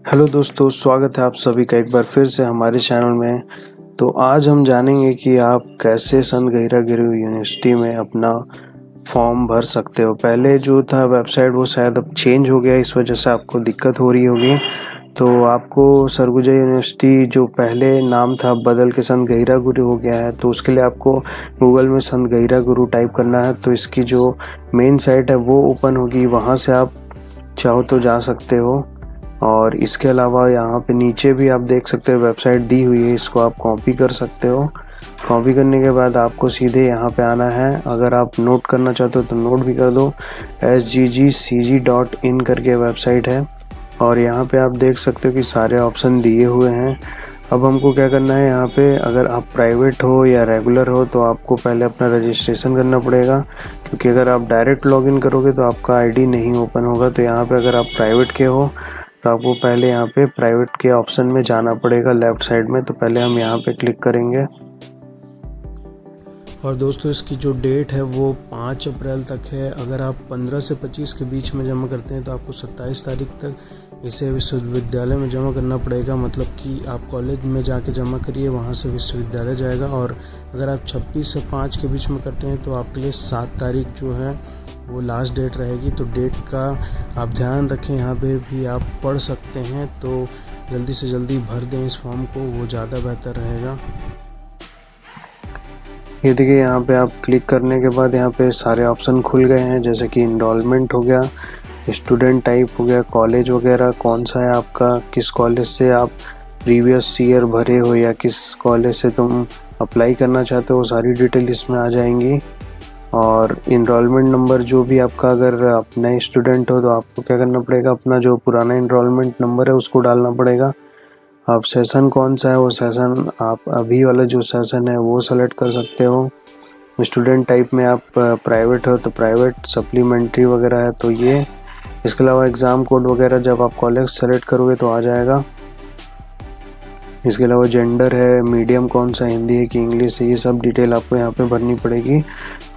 Hello दोस्तों, स्वागत है आप सभी का एक बार फिर से हमारे चैनल में। तो आज हम जानेंगे कि आप कैसे संत गहिरा यूनिवर्सिटी में अपना फॉर्म भर सकते हो। पहले जो था वेबसाइट वो शायद अब चेंज हो गया, इस वजह से आपको दिक्कत हो रही होगी। तो आपको सरगुजा यूनिवर्सिटी जो पहले नाम था बदल के संत गहिरा गुरु हो गया है। तो उसके लिए आपको गूगल में संत गहिरा गुरु टाइप करना है। तो इसकी जो मेन साइट है वो ओपन होगी, वहाँ से आप चाहो तो जा सकते हो। और इसके अलावा यहाँ पे नीचे भी आप देख सकते हो वेबसाइट दी हुई है, इसको आप कॉपी कर सकते हो। कॉपी करने के बाद आपको सीधे यहाँ पे आना है। अगर आप नोट करना चाहते हो तो नोट भी कर दो। sggcg.in करके वेबसाइट है और यहाँ पे आप देख सकते हो कि सारे ऑप्शन दिए हुए हैं। अब हमको क्या करना है, यहाँ पे अगर आप प्राइवेट हो या रेगुलर हो तो आपको पहले अपना रजिस्ट्रेशन करना पड़ेगा, क्योंकि अगर आप डायरेक्ट लॉगिन करोगे तो आपका आईडी नहीं ओपन होगा। तो यहाँ पे अगर आप प्राइवेट के हो तो आपको पहले यहाँ पे प्राइवेट के ऑप्शन में जाना पड़ेगा लेफ़्ट साइड में। तो पहले हम यहाँ पे क्लिक करेंगे। और दोस्तों इसकी जो डेट है वो 5 अप्रैल तक है। अगर आप 15 से 25 के बीच में जमा करते हैं तो आपको 27 तारीख तक इसे विश्वविद्यालय में जमा करना पड़ेगा। मतलब कि आप कॉलेज में जाके जमा करिए, वहाँ से विश्वविद्यालय जाएगा। और अगर आप 26 से 5 के बीच में करते हैं तो आपके लिए 7 तारीख जो है वो लास्ट डेट रहेगी। तो डेट का आप ध्यान रखें, यहाँ पे भी आप पढ़ सकते हैं। तो जल्दी से जल्दी भर दें इस फॉर्म को, वो ज़्यादा बेहतर रहेगा। ये देखिए, यहाँ पे आप क्लिक करने के बाद यहाँ पे सारे ऑप्शन खुल गए हैं, जैसे कि इनरोलमेंट हो गया, स्टूडेंट टाइप हो गया, कॉलेज वगैरह कौन सा है आपका, किस कॉलेज से आप प्रीवियस ईयर भरे हो या किस कॉलेज से तुम अप्लाई करना चाहते हो, सारी डिटेल इसमें आ जाएंगी। और इनरोलमेंट नंबर जो भी आपका, अगर आप नए स्टूडेंट हो तो आपको क्या करना पड़ेगा, अपना जो पुराना इनरोलमेंट नंबर है उसको डालना पड़ेगा। आप सेशन कौन सा है वो सेशन आप अभी वाला जो सेशन है वो सेलेक्ट कर सकते हो। स्टूडेंट टाइप में आप प्राइवेट हो तो प्राइवेट, सप्लीमेंट्री वगैरह है तो ये। इसके अलावा एग्ज़ाम कोड वगैरह जब आप कॉलेज सेलेक्ट करोगे तो आ जाएगा। इसके अलावा जेंडर है, मीडियम कौन सा, हिंदी है कि इंग्लिश है, ये सब डिटेल आपको यहाँ पे भरनी पड़ेगी।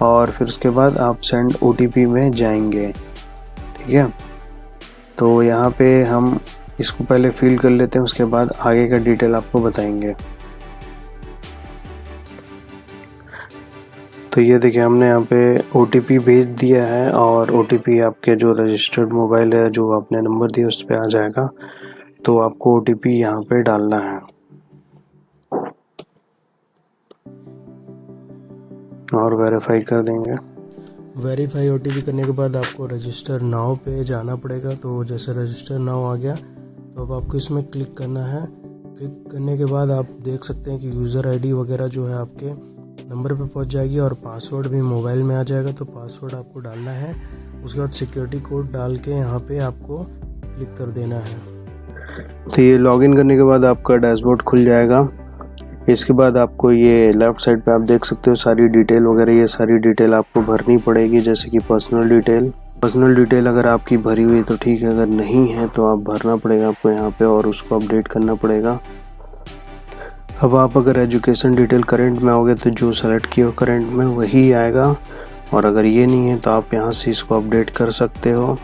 और फिर उसके बाद आप सेंड OTP में जाएंगे, ठीक है। तो यहाँ पे हम इसको पहले फिल कर लेते हैं, उसके बाद आगे का डिटेल आपको बताएंगे। तो ये देखिए, हमने यहाँ पे OTP भेज दिया है और OTP आपके जो रजिस्टर्ड मोबाइल है, जो आपने नंबर दिया उस पर आ जाएगा। तो आपको OTP यहाँ पे डालना है और वेरीफाई कर देंगे। वेरीफाई OTP करने के बाद आपको रजिस्टर नाउ पे जाना पड़ेगा। तो जैसे रजिस्टर नाउ आ गया तो अब आपको इसमें क्लिक करना है। क्लिक करने के बाद आप देख सकते हैं कि यूज़र आईडी वगैरह जो है आपके नंबर पे पहुंच जाएगी और पासवर्ड भी मोबाइल में आ जाएगा। तो पासवर्ड आपको डालना है, उसके बाद सिक्योरिटी कोड डाल के यहाँ पे आपको क्लिक कर देना है। तो ये लॉगिन करने के बाद आपका डैशबोर्ड खुल जाएगा। इसके बाद आपको ये लेफ़्ट साइड पे आप देख सकते हो सारी डिटेल वगैरह, ये सारी डिटेल आपको भरनी पड़ेगी, जैसे कि पर्सनल डिटेल अगर आपकी भरी हुई है तो ठीक है, अगर नहीं है तो आप भरना पड़ेगा आपको यहाँ पे और उसको अपडेट करना पड़ेगा। अब आप अगर एजुकेशन डिटेल करंट में आओगे तो जो सेलेक्ट किया हो करंट में वही आएगा, और अगर ये नहीं है तो आप यहाँ से इसको अपडेट कर सकते हो।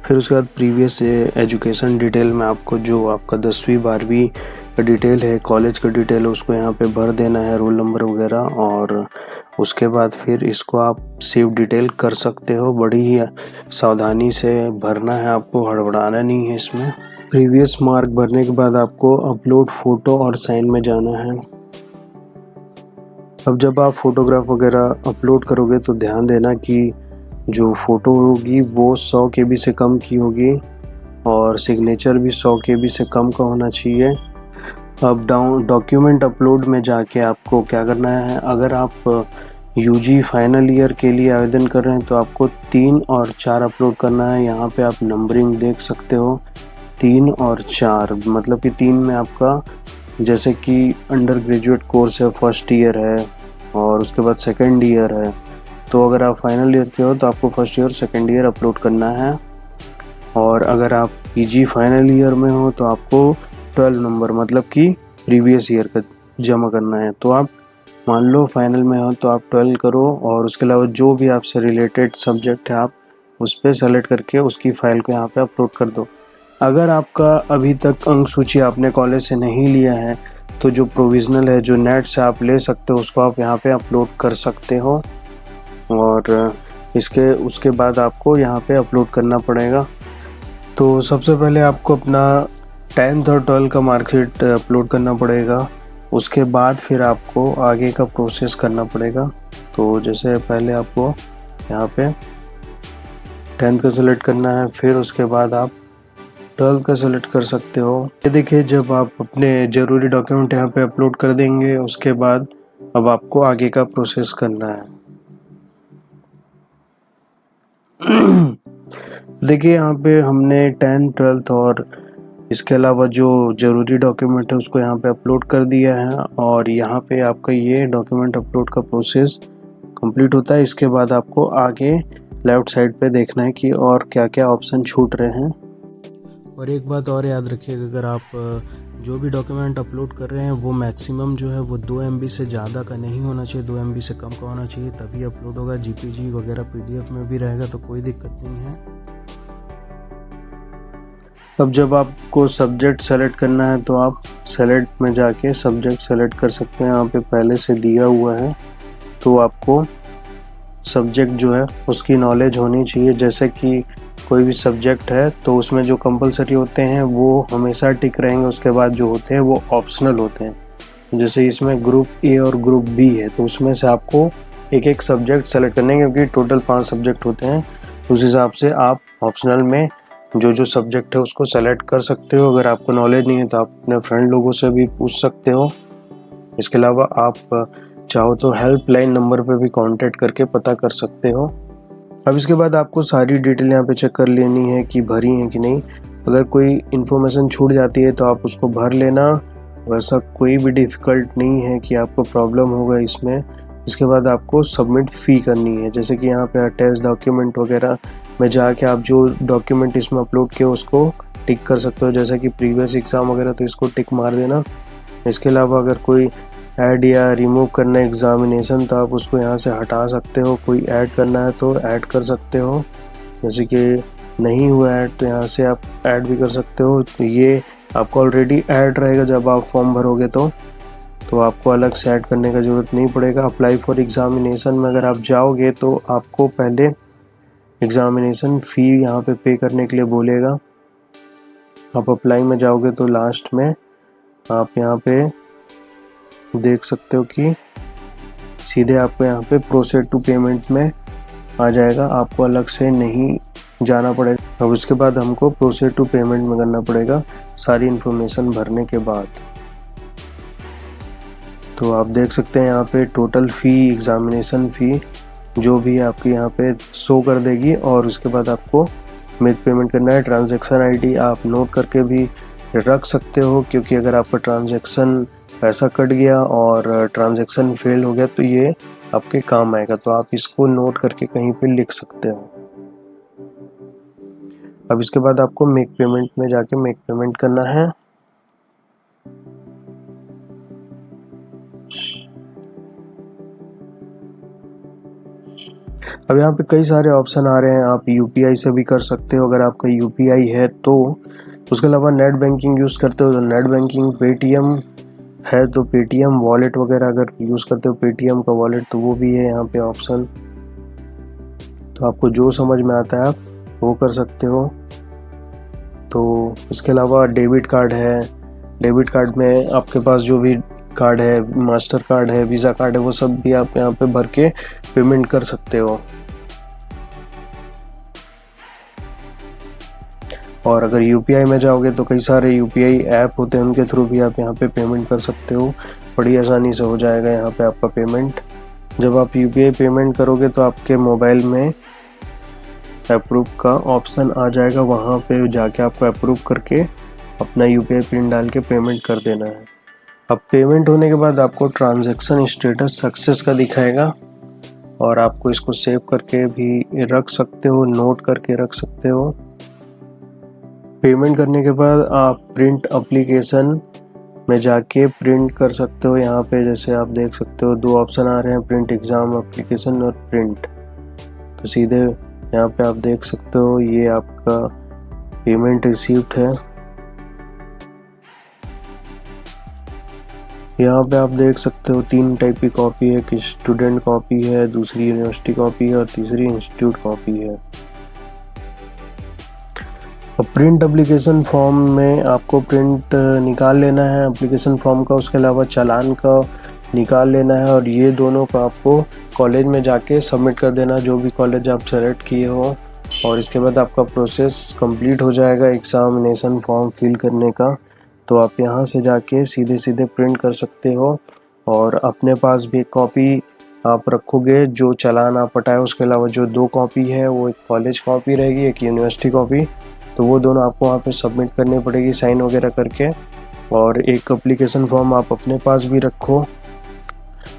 फिर उसके बाद प्रीवियस एजुकेशन डिटेल में आपको जो आपका 10वीं 12वीं का डिटेल है, कॉलेज का डिटेल है, उसको यहाँ पे भर देना है, रोल नंबर वगैरह। और उसके बाद फिर इसको आप सेव डिटेल कर सकते हो। बड़ी ही सावधानी से भरना है आपको, हड़बड़ाना नहीं है इसमें। प्रीवियस मार्क भरने के बाद आपको अपलोड फ़ोटो और साइन में जाना है। अब जब आप फोटोग्राफ वगैरह अपलोड करोगे तो ध्यान देना कि जो फ़ोटो होगी वो 100 KB से कम की होगी और सिग्नेचर भी 100 KB से कम का होना चाहिए। अब डॉक्यूमेंट अपलोड में जाके आपको क्या करना है, अगर आप UG फाइनल ईयर के लिए आवेदन कर रहे हैं तो आपको 3 और 4 अपलोड करना है। यहाँ पे आप नंबरिंग देख सकते हो, 3 और 4, मतलब कि 3 में आपका जैसे कि अंडर ग्रेजुएट कोर्स है, फर्स्ट ईयर है, और उसके बाद सेकेंड ईयर है। तो अगर आप फाइनल ईयर के हो तो आपको first year second year upload करना है। और अगर आप PG फाइनल ईयर में हो तो आपको 12 नंबर, मतलब कि प्रीवियस ईयर का जमा करना है। तो आप मान लो फाइनल में हो तो आप 12 करो, और उसके अलावा जो भी आपसे रिलेटेड सब्जेक्ट है आप उस पर सेलेक्ट करके उसकी फ़ाइल को यहाँ पे अपलोड कर दो। अगर आपका अभी तक अंक सूची आपने कॉलेज से नहीं लिया है तो जो प्रोविज़नल है, जो नेट से आप ले सकते हो, उसको आप यहाँ पे अपलोड कर सकते हो और उसके बाद आपको यहाँ पे अपलोड करना पड़ेगा। तो सबसे पहले आपको अपना 10th और 12th का मार्कशीट अपलोड करना पड़ेगा। उसके बाद फिर आपको आगे का प्रोसेस करना पड़ेगा। तो जैसे पहले आपको यहाँ पे 10th का सिलेक्ट करना है, फिर उसके बाद आप 12th का सिलेक्ट कर सकते हो। ये देखिए, जब आप अपने ज़रूरी डॉक्यूमेंट यहाँ पे अपलोड कर देंगे, उसके बाद अब आपको आगे का प्रोसेस करना है। देखिए, यहाँ पे हमने 10th 12th और इसके अलावा जो ज़रूरी डॉक्यूमेंट है उसको यहाँ पे अपलोड कर दिया है और यहाँ पे आपका ये डॉक्यूमेंट अपलोड का प्रोसेस कंप्लीट होता है। इसके बाद आपको आगे लेफ़्ट साइड पे देखना है कि और क्या क्या ऑप्शन छूट रहे हैं। और एक बात और याद रखिएगा, अगर आप जो भी डॉक्यूमेंट अपलोड कर रहे हैं वो मैक्सिमम जो है वो 2 MB से ज़्यादा का नहीं होना चाहिए, 2 MB से कम का होना चाहिए, तभी अपलोड होगा। JPG वगैरह PDF में भी रहेगा तो कोई दिक्कत नहीं है। अब जब आपको सब्जेक्ट सेलेक्ट करना है तो आप सेलेक्ट में जाके सब्जेक्ट सेलेक्ट कर सकते हैं। यहाँ पे पहले से दिया हुआ है, तो आपको सब्जेक्ट जो है उसकी नॉलेज होनी चाहिए। जैसे कि कोई भी सब्जेक्ट है तो उसमें जो कंपलसरी होते हैं वो हमेशा टिक रहेंगे, उसके बाद जो होते हैं वो ऑप्शनल होते हैं। जैसे इसमें ग्रुप A और ग्रुप B है, तो उसमें से आपको एक एक सब्जेक्ट सेलेक्ट करने हैं, क्योंकि टोटल 5 सब्जेक्ट होते हैं। उस हिसाब से आप ऑप्शनल में जो सब्जेक्ट है उसको सेलेक्ट कर सकते हो। अगर आपको नॉलेज नहीं है तो आप अपने फ्रेंड लोगों से भी पूछ सकते हो। इसके अलावा आप चाहो तो हेल्पलाइन नंबर पे भी कांटेक्ट करके पता कर सकते हो। अब इसके बाद आपको सारी डिटेल यहाँ पे चेक कर लेनी है कि भरी है कि नहीं। अगर कोई इन्फॉर्मेशन छूट जाती है तो आप उसको भर लेना, वैसा कोई भी डिफ़िकल्ट नहीं है कि आपको प्रॉब्लम होगा इसमें। इसके बाद आपको सबमिट फ़ी करनी है। जैसे कि यहाँ पे अटैच डॉक्यूमेंट वगैरह में जाके आप जो डॉक्यूमेंट इसमें अपलोड किए उसको टिक कर सकते हो। जैसे कि प्रीवियस एग्ज़ाम वगैरह, तो इसको टिक मार देना। इसके अलावा अगर कोई ऐड या रिमूव करना है एग्ज़ामिनेशन, तो आप उसको यहाँ से हटा सकते हो। कोई ऐड करना है तो ऐड कर सकते हो। जैसे कि नहीं हुआ ऐड तो यहाँ से आप ऐड भी कर सकते हो। तो ये आपको ऑलरेडी ऐड रहेगा जब आप फॉर्म भरोगे तो आपको अलग से ऐड करने का ज़रूरत नहीं पड़ेगा। अप्लाई फॉर एग्ज़ामिनेशन में अगर आप जाओगे तो आपको पहले एग्ज़ामिनेशन फ़ी यहाँ पे पे करने के लिए बोलेगा। आप अप्लाई में जाओगे तो लास्ट में आप यहाँ पे देख सकते हो कि सीधे आपको यहाँ पे प्रोसीड टू पेमेंट में आ जाएगा, आपको अलग से नहीं जाना पड़ेगा। अब उसके बाद हमको प्रोसीड टू पेमेंट में करना पड़ेगा सारी इन्फॉर्मेशन भरने के बाद। तो आप देख सकते हैं यहाँ पे टोटल फ़ी, एग्ज़ामिनेशन फ़ी जो भी आपकी यहाँ पे शो कर देगी और उसके बाद आपको मेक पेमेंट करना है। ट्रांजैक्शन आईडी आप नोट करके भी रख सकते हो, क्योंकि अगर आपका ट्रांजैक्शन पैसा कट गया और ट्रांजैक्शन फेल हो गया तो ये आपके काम आएगा। तो आप इसको नोट करके कहीं पे लिख सकते हो। अब इसके बाद आपको मेक पेमेंट में जाके मेक पेमेंट करना है। अब यहाँ पे कई सारे ऑप्शन आ रहे हैं। आप UPI से भी कर सकते हो अगर आपका UPI है तो। उसके अलावा नेट बैंकिंग यूज़ करते हो तो नेट बैंकिंग, पेटीएम है तो पेटीएम वॉलेट वगैरह अगर यूज़ करते हो पेटीएम का वॉलेट तो वो भी है यहाँ पे ऑप्शन। तो आपको जो समझ में आता है आप वो कर सकते हो। तो इसके अलावा डेबिट कार्ड है। डेबिट कार्ड में आपके पास जो भी कार्ड है, मास्टर कार्ड है, वीज़ा कार्ड है, वो सब भी आप यहाँ पे भर के पेमेंट कर सकते हो। और अगर UPI में जाओगे तो कई सारे UPI ऐप होते हैं, उनके थ्रू भी आप यहाँ पे पेमेंट कर सकते हो। बड़ी आसानी से हो जाएगा यहाँ पे आपका पेमेंट। जब आप UPI पेमेंट करोगे तो आपके मोबाइल में अप्रूव का ऑप्शन आ जाएगा, वहाँ पे जाके आपको अप्रूव करके अपना UPI पिन डाल के पेमेंट कर देना है। अब पेमेंट होने के बाद आपको ट्रांजैक्शन स्टेटस सक्सेस का दिखाएगा और आपको इसको सेव करके भी रख सकते हो, नोट करके रख सकते हो। पेमेंट करने के बाद आप प्रिंट एप्लीकेशन में जाके प्रिंट कर सकते हो। यहाँ पे जैसे आप देख सकते हो 2 ऑप्शन आ रहे हैं, प्रिंट एग्ज़ाम एप्लीकेशन और प्रिंट। तो सीधे यहाँ पे आप देख सकते हो ये आपका पेमेंट रिसीव्ड है। यहाँ पे आप देख सकते हो 3 टाइप की कॉपी है, कि स्टूडेंट कॉपी है, दूसरी यूनिवर्सिटी कॉपी है और तीसरी इंस्टीट्यूट कॉपी है। अब प्रिंट एप्लीकेशन फॉर्म में आपको प्रिंट निकाल लेना है एप्लीकेशन फॉर्म का, उसके अलावा चालान का निकाल लेना है और ये दोनों का आपको कॉलेज में जाके सबमिट कर देना, जो भी कॉलेज आप सेलेक्ट किए हो। और इसके बाद आपका प्रोसेस कंप्लीट हो जाएगा एग्ज़ामिनेशन फॉर्म फिल करने का। तो आप यहाँ से जाके सीधे प्रिंट कर सकते हो और अपने पास भी एक कॉपी आप रखोगे जो चालान आप हटाए, उसके अलावा जो 2 कॉपी है वो एक कॉलेज कॉपी रहेगी, एक यूनिवर्सिटी कॉपी। तो वो दोनों आपको वहाँ पे सबमिट करनी पड़ेगी साइन वगैरह करके, और एक एप्लीकेशन फॉर्म आप अपने पास भी रखो।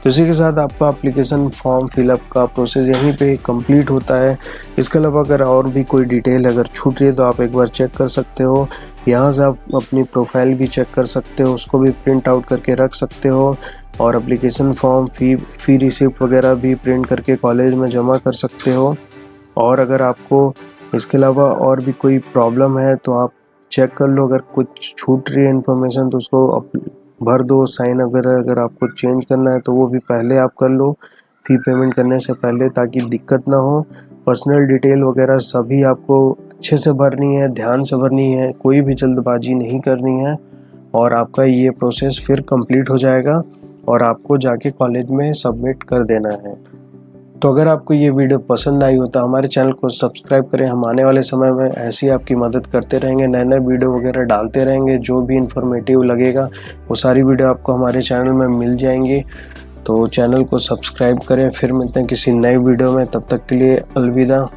तो इसी के साथ आपका एप्लीकेशन फॉर्म फिलअप का प्रोसेस यहीं पे कंप्लीट होता है। इसके अलावा अगर और भी कोई डिटेल अगर छूट रही है तो आप एक बार चेक कर सकते हो। यहाँ से आप अपनी प्रोफाइल भी चेक कर सकते हो, उसको भी प्रिंट आउट करके रख सकते हो और एप्लीकेशन फॉर्म फ़ी रिसिप्ट वगैरह भी प्रिंट करके कॉलेज में जमा कर सकते हो। और अगर आपको इसके अलावा और भी कोई प्रॉब्लम है तो आप चेक कर लो, अगर कुछ छूट रही है इन्फॉर्मेशन तो उसको भर दो। साइन वगैरह अगर आपको चेंज करना है तो वो भी पहले आप कर लो फ़ी पेमेंट करने से पहले, ताकि दिक्कत ना हो। पर्सनल डिटेल वगैरह सभी आपको अच्छे से भरनी है, ध्यान से भरनी है, कोई भी जल्दबाजी नहीं करनी है और आपका ये प्रोसेस फिर कंप्लीट हो जाएगा और आपको जाके कॉलेज में सबमिट कर देना है। तो अगर आपको ये वीडियो पसंद आई हो तो हमारे चैनल को सब्सक्राइब करें। हम आने वाले समय में ऐसी आपकी मदद करते रहेंगे, नए वीडियो वगैरह डालते रहेंगे। जो भी इन्फॉर्मेटिव लगेगा वो सारी वीडियो आपको हमारे चैनल में मिल जाएंगी। तो चैनल को सब्सक्राइब करें। फिर मिलते हैं किसी नए वीडियो में, तब तक के लिए अलविदा।